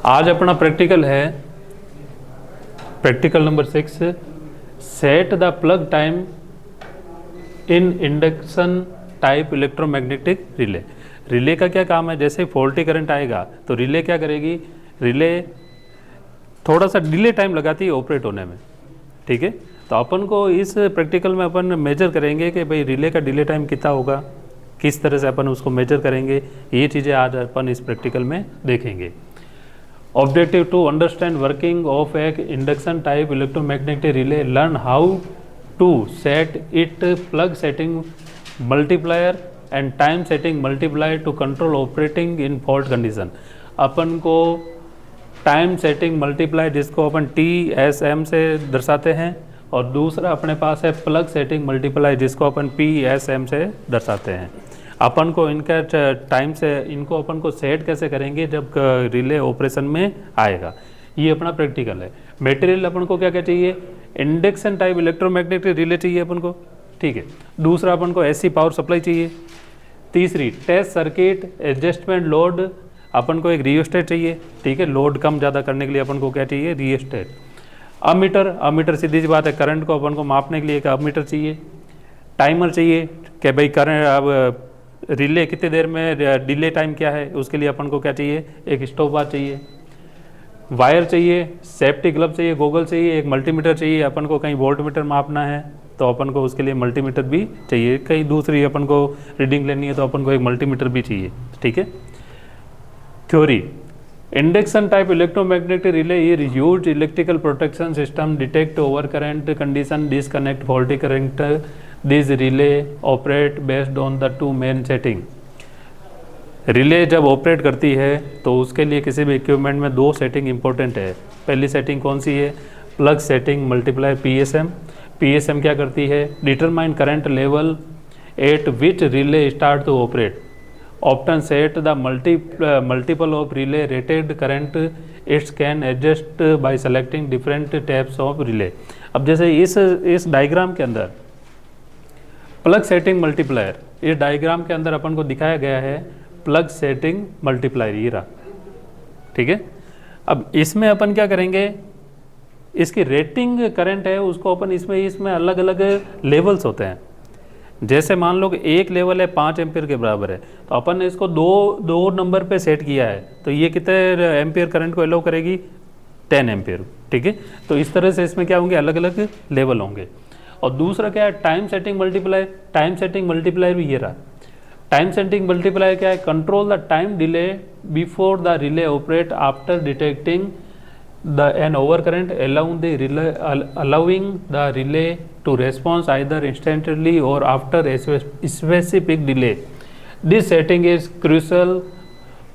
आज अपना प्रैक्टिकल है, practical number 6, set the plug time in induction type electromagnetic relay. Relay का क्या काम है, जैसे फॉल्टी करंट आएगा तो रिले क्या करेगी, रिले थोड़ा सा डिले टाइम लगाती है ऑपरेट होने में, ठीक है। तो अपन को इस प्रैक्टिकल में अपन मेजर करेंगे कि भाई रिले का डिले टाइम कितना होगा, किस तरह से अपन उसको मेजर करेंगे, ये चीज़ें आज अपन इस प्रैक्टिकल में देखेंगे। Objective to understand working of एक induction type electromagnetic relay, learn how to set it, plug setting multiplier and time setting multiplier to control operating in fault condition. अपन को टाइम सेटिंग मल्टीप्लायर जिसको अपन TSM से दर्शाते हैं, और दूसरा अपने पास है प्लग सेटिंग मल्टीप्लायर जिसको अपन PSM से दर्शाते हैं। अपन को इनका टाइम से इनको अपन को सेट कैसे करेंगे जब रिले ऑपरेशन में आएगा, ये अपना प्रैक्टिकल है। मटेरियल अपन को क्या क्या चाहिए, इंडक्शन टाइप इलेक्ट्रोमैग्नेटिक रिले चाहिए अपन को, ठीक है। दूसरा अपन को AC पावर सप्लाई चाहिए। तीसरी टेस्ट सर्किट एडजस्टमेंट लोड, अपन को एक रियोस्टेट चाहिए, ठीक है। लोड कम ज़्यादा करने के लिए अपन को क्या चाहिए, रियोस्टेट। अमीटर सीधी सी बात है, करंट को अपन को मापने के लिए एक अमीटर चाहिए। टाइमर चाहिए कि भाई करंट अब रिले कितने देर में डिले टाइम क्या है, उसके लिए अपन को क्या चाहिए, एक स्टॉप वॉच चाहिए। वायर चाहिए, सेफ्टी ग्लव चाहिए, गोगल चाहिए, एक मल्टीमीटर चाहिए। अपन को कहीं वोल्ट मीटर मापना है तो अपन को उसके लिए मल्टीमीटर भी चाहिए, कहीं दूसरी अपन को रीडिंग लेनी है तो अपन को एक मल्टीमीटर भी चाहिए, ठीक है। Theory, induction type electromagnetic relay is used electrical protection system detect over current condition disconnect faulty current, this relay operate based on the two main setting. Relay जब ऑपरेट करती है तो उसके लिए किसी भी इक्विपमेंट में दो सेटिंग इंपॉर्टेंट है। पहली सेटिंग कौन सी है, plug setting multiply PSM। PSM क्या करती है, determine current level at which relay start to operate, option set the multiple of relay rated current, it's can adjust by selecting different types of relay. अब जैसे इस diagram के अंदर plug setting multiplier, इस diagram के अंदर अपन को दिखाया गया है प्लग सेटिंग मल्टीप्लायर, ये रहा, ठीक है। अब इसमें अपन क्या करेंगे, इसकी रेटिंग करंट है उसको अपन इसमें अलग अलग लेवल्स होते हैं। जैसे मान लो कि एक लेवल है 5 एम्पियर के बराबर है, तो अपन ने इसको दो नंबर पे सेट किया है, तो ये कितने एम्पियर करंट को एलो करेगी, 10 एम्पियर, ठीक है। तो इस तरह से इसमें क्या होंगे, अलग अलग लेवल होंगे। और दूसरा क्या है, time setting multiplier. Time setting multiplier भी ये रहा। टाइम सेटिंग मल्टीप्लायर क्या है, control the time delay before the relay operate after detecting an overcurrent, allowing the relay to respond either instantly or after a specific delay. This setting is crucial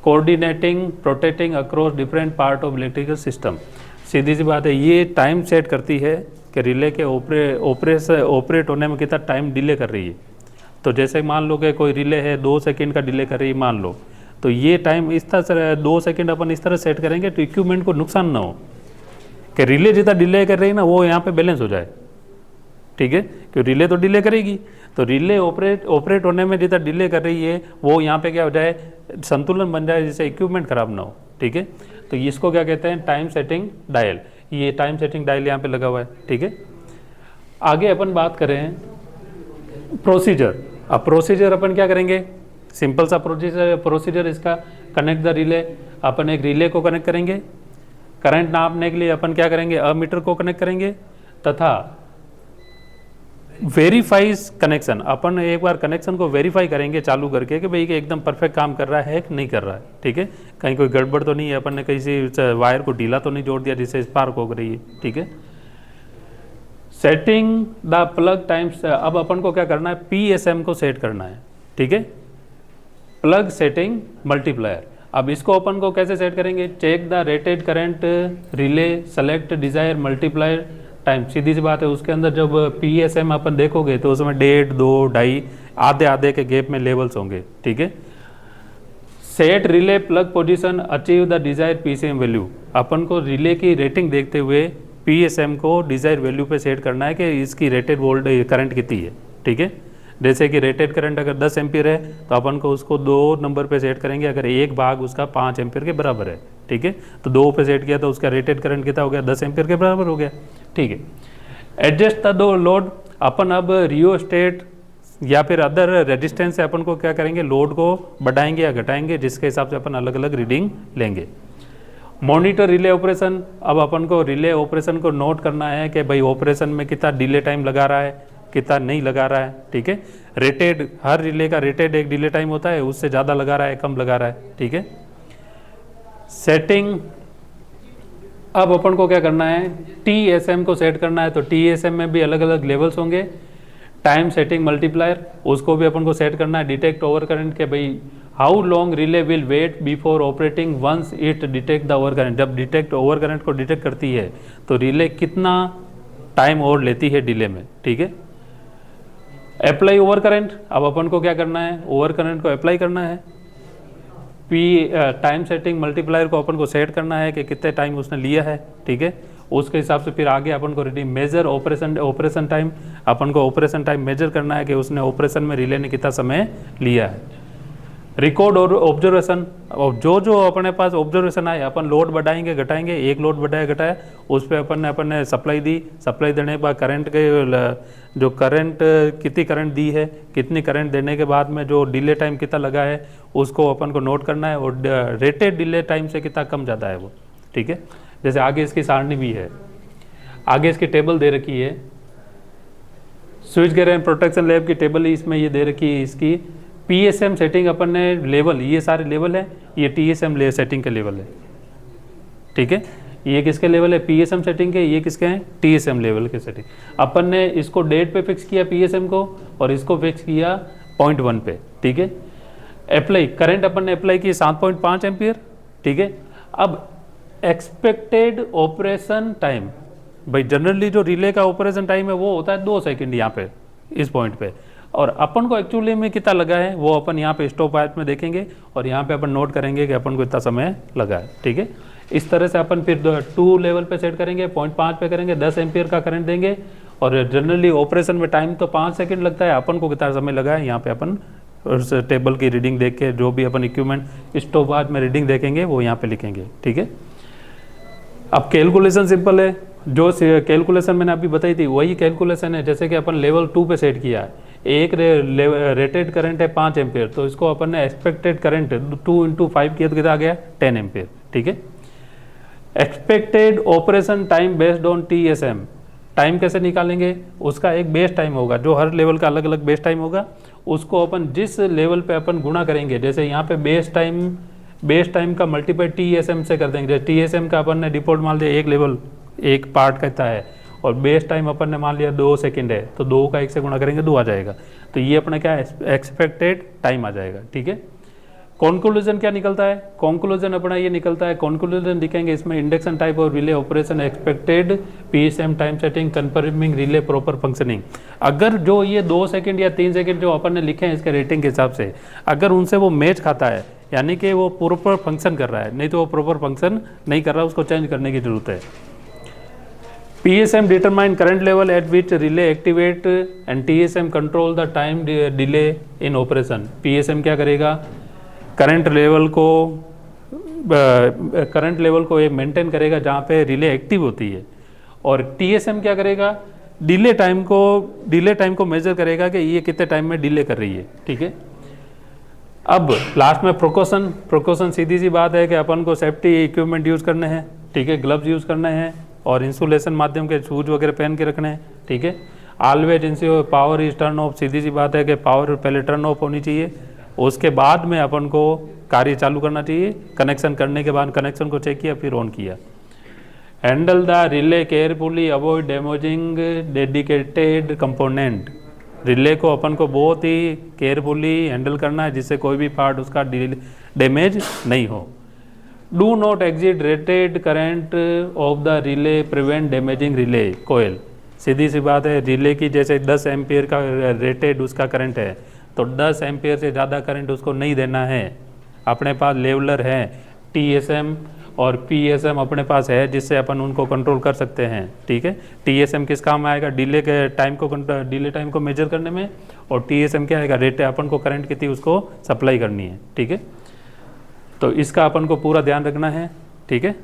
coordinating protecting across different part of electrical system. सीधी सी बात है, ये time set करती है कि relay के operate होने में कितना टाइम डिले कर रही है। तो जैसे मान लो कि कोई रिले है 2 सेकंड का डिले कर रही है मान लो, तो ये टाइम इस तरह से 2 सेकंड अपन इस तरह सेट करेंगे तो इक्विपमेंट को नुकसान ना हो, कि रिले जितना डिले कर रही है ना वो यहाँ पे बैलेंस हो जाए, ठीक है। क्योंकि रिले तो डिले करेगी, तो रिले ऑपरेट होने में जितना डिले कर रही है वो यहाँ पे क्या हो जाए, संतुलन बन जाए, जिससे इक्विपमेंट खराब ना हो, ठीक है। तो इसको क्या कहते हैं, टाइम सेटिंग डायल। ये टाइम सेटिंग डायल यहाँ पे लगा हुआ है, ठीक है। आगे अपन बात करें प्रोसीजर। अब प्रोसीजर अपन क्या करेंगे, सिंपल सा प्रोसीजर इसका, कनेक्ट द रिले। अपन एक रिले को कनेक्ट करेंगे, करंट नापने के लिए अपन क्या करेंगे, अमीटर को कनेक्ट करेंगे, तथा वेरीफाइज कनेक्शन। अपन एक बार कनेक्शन को वेरीफाई करेंगे चालू करके कि भाई एकदम परफेक्ट काम कर रहा है कि नहीं कर रहा है, ठीक है। कहीं कोई गड़बड़ तो नहीं है, अपन ने किसी वायर को ढीला तो नहीं जोड़ दिया जिससे स्पार्क हो रही है, ठीक है। सेटिंग द प्लग टाइम्स, अब अपन को क्या करना है, PSM को सेट करना है, ठीक है, प्लग सेटिंग मल्टीप्लायर। अब इसको अपन को कैसे सेट करेंगे, check the rated current relay select desire multiplier time. सीधी सी बात है, उसके अंदर जब PSM अपन देखोगे तो उसमें 1.5, 2, 2.5 आधे के गैप में लेवल्स होंगे, ठीक है। Set relay plug position achieve the desire PSM value. अपन को रिले की रेटिंग देखते हुए PSM को डिजायर वैल्यू पे सेट करना है कि इसकी रेटेड वोल्ट करंट कितनी है, ठीक है। जैसे कि रेटेड करंट अगर 10 एम्पियर है तो अपन को उसको 2 नंबर पे सेट करेंगे अगर एक भाग उसका 5 एम्पियर के बराबर है, ठीक है। तो 2 पे सेट किया तो उसका रेटेड करंट कितना हो गया, 10 एम्पियर के बराबर हो गया, ठीक है। एडजस्ट द दो लोड, अपन अब रियोस्टेट या फिर अदर रेजिस्टेंस से अपन को क्या करेंगे, लोड को बढ़ाएंगे या घटाएंगे, जिसके हिसाब से अपन अलग अलग रीडिंग लेंगे। मॉनिटर रिले ऑपरेशन, अब अपन को रिले ऑपरेशन को नोट करना है कि भाई ऑपरेशन में कितना डिले टाइम लगा रहा है, कितना नहीं लगा रहा है, ठीक है। रेटेड, हर रिले का रेटेड एक डिले टाइम होता है, उससे ज़्यादा लगा रहा है, कम लगा रहा है, ठीक है। सेटिंग, अब अपन को क्या करना है, TSM को सेट करना है, तो TSM में भी अलग अलग लेवल्स होंगे। टाइम सेटिंग मल्टीप्लायर, उसको भी अपन को सेट करना है। डिटेक्ट ओवर करंट के भाई how long relay will wait before operating once it detect the over current, जब डिटेक्ट ओवर करंट को डिटेक्ट करती है तो रिले कितना टाइम और लेती है डिले में, ठीक है। अप्लाई ओवर करंट, अब अपन को क्या करना है, ओवर करंट को अप्लाई करना है। टाइम सेटिंग मल्टीप्लायर को अपन को सेट करना है कि कितने टाइम उसने लिया है, ठीक है। उसके हिसाब से फिर आगे अपन को रीडिंग मेजर ऑपरेशन टाइम, अपन को ऑपरेशन टाइम मेजर करना है कि उसने ऑपरेशन में रिले ने कितना समय लिया है। रिकॉर्ड और ऑब्जर्वेशन, और जो अपने पास ऑब्जर्वेशन आए अपन लोड बढ़ाएंगे घटाएंगे, एक लोड बढ़ाया घटाया उस पर अपन ने सप्लाई दी, सप्लाई देने के बाद करंट के जो करंट कितनी करंट दी है, कितनी करंट देने के बाद में जो डिले टाइम कितना लगा है उसको अपन को नोट करना है, और रेटेड डिले टाइम से कितना कम ज़्यादा है वो, ठीक है। जैसे आगे इसकी सारणी भी है, आगे इसकी टेबल दे रखी है, switch gear and protection lab की टेबल इसमें ये दे रखी है। इसकी PSM सेटिंग अपन ने लेवल, ये सारे लेवल है, ये TSM सेटिंग के लेवल है, ठीक है। ये किसके लेवल है, PSM सेटिंग के, ये किसके हैं, TSM लेवल के सेटिंग। अपन ने इसको डेट पे फिक्स किया PSM को, और इसको फिक्स किया 0.1 पे, ठीक है। अप्लाई करंट अपन ने अप्लाई की 7.5 एम्पियर, ठीक है। अब एक्सपेक्टेड ऑपरेशन टाइम, भाई जनरली जो रिले का ऑपरेशन टाइम है वो होता है 2 सेकंड यहाँ पे इस पॉइंट पे, और अपन को एक्चुअली में कितना लगा है वो अपन यहाँ पे स्टॉप वाच में देखेंगे, और यहाँ पे अपन नोट करेंगे कि अपन को इतना समय लगा है, ठीक है। इस तरह से अपन फिर 2 लेवल पे सेट करेंगे, 0.5 पे करेंगे, 10 एम्पियर का करंट देंगे, और जनरली ऑपरेशन में टाइम तो 5 सेकंड लगता है, अपन को कितना समय लगा है यहाँ पे अपन उस टेबल की रीडिंग देख के, जो भी अपन इक्विपमेंट स्टॉप वाच में रीडिंग देखेंगे वो यहाँ पे लिखेंगे, ठीक है। अब कैलकुलेशन सिंपल है, जो कैलकुलेशन मैंने अभी बताई थी वही कैलकुलेशन है। जैसे कि अपन लेवल 2 पे सेट किया है, एक रेटेड करंट है 5 एम्पियर, तो इसको अपन ने एक्सपेक्टेड करंट 2 × 5 किया तो कितना आ गया, 10 एम्पियर, ठीक है। Expected operation time based on TSM, time कैसे निकालेंगे, उसका एक बेस टाइम होगा, जो हर लेवल का अलग अलग बेस टाइम होगा, उसको अपन जिस लेवल पे अपन गुणा करेंगे, जैसे यहाँ पे बेस टाइम का मल्टीप्लाई TSM से कर देंगे। TSM का अपन ने डिफॉल्ट मान लिया एक लेवल एक पार्ट कहता है, और बेस टाइम अपन ने मान लिया 2 सेकंड है, तो 2 का 1 से गुणा करेंगे 2 आ जाएगा, तो ये अपना क्या एक्सपेक्टेड टाइम आ जाएगा, ठीक है। कॉन्क्लूजन क्या निकलता है, कॉन्क्लूजन अपना ये निकलता है, कॉन्क्लूजन लिखेंगे इसमें इंडक्शन टाइप और relay operation expected PSM time setting confirming relay proper functioning. अगर जो ये 2 सेकंड या 3 सेकंड जो अपन ने लिखे हैं इसके रेटिंग के हिसाब से, अगर उनसे वो मैच खाता है, यानी कि वो प्रॉपर फंक्शन कर रहा है, नहीं तो वो प्रॉपर फंक्शन नहीं कर रहा, उसको चेंज करने की जरूरत है। PSM determine current level at which relay activate and TSM control the time delay in operation। PSM क्या करेगा, करंट लेवल को ये मेंटेन करेगा जहाँ पे रिले एक्टिव होती है, और TSM क्या करेगा, डिले टाइम को मेजर करेगा कि ये कितने टाइम में डिले कर रही है, ठीक है। अब लास्ट में प्रोकोशन सीधी सी बात है कि अपन को सेफ्टी इक्विपमेंट यूज़ करने हैं, ठीक है, ग्लव्स यूज़ करने हैं, और इंसुलेशन माध्यम के शूज वगैरह पहन के रखने हैं, ठीक है। Always ensure power is turn off, सीधी सी बात है कि पावर पहले टर्न ऑफ होनी चाहिए, उसके बाद में अपन को कार्य चालू करना चाहिए। कनेक्शन करने के बाद कनेक्शन को चेक किया फिर ऑन किया। Handle the relay carefully avoid damaging dedicated component, relay को अपन को बहुत ही केयरफुली हैंडल करना है जिससे कोई भी पार्ट उसका डैमेज नहीं हो। Do not exceed rated current of the relay prevent damaging relay coil, सीधी सी बात है, रिले की जैसे 10 एम्पियर का रेटेड उसका करंट है, तो 10 एम्पियर से ज़्यादा करंट उसको नहीं देना है। अपने पास लेवलर है, TSM और PSM अपने पास है जिससे अपन उनको कंट्रोल कर सकते हैं, ठीक है। TSM किस काम में आएगा, डिले टाइम को मेजर करने में, और TSM क्या आएगा, रेट अपन को करंट कितनी उसको सप्लाई करनी है, ठीक है। तो इसका अपन को पूरा ध्यान रखना है। ठीक है।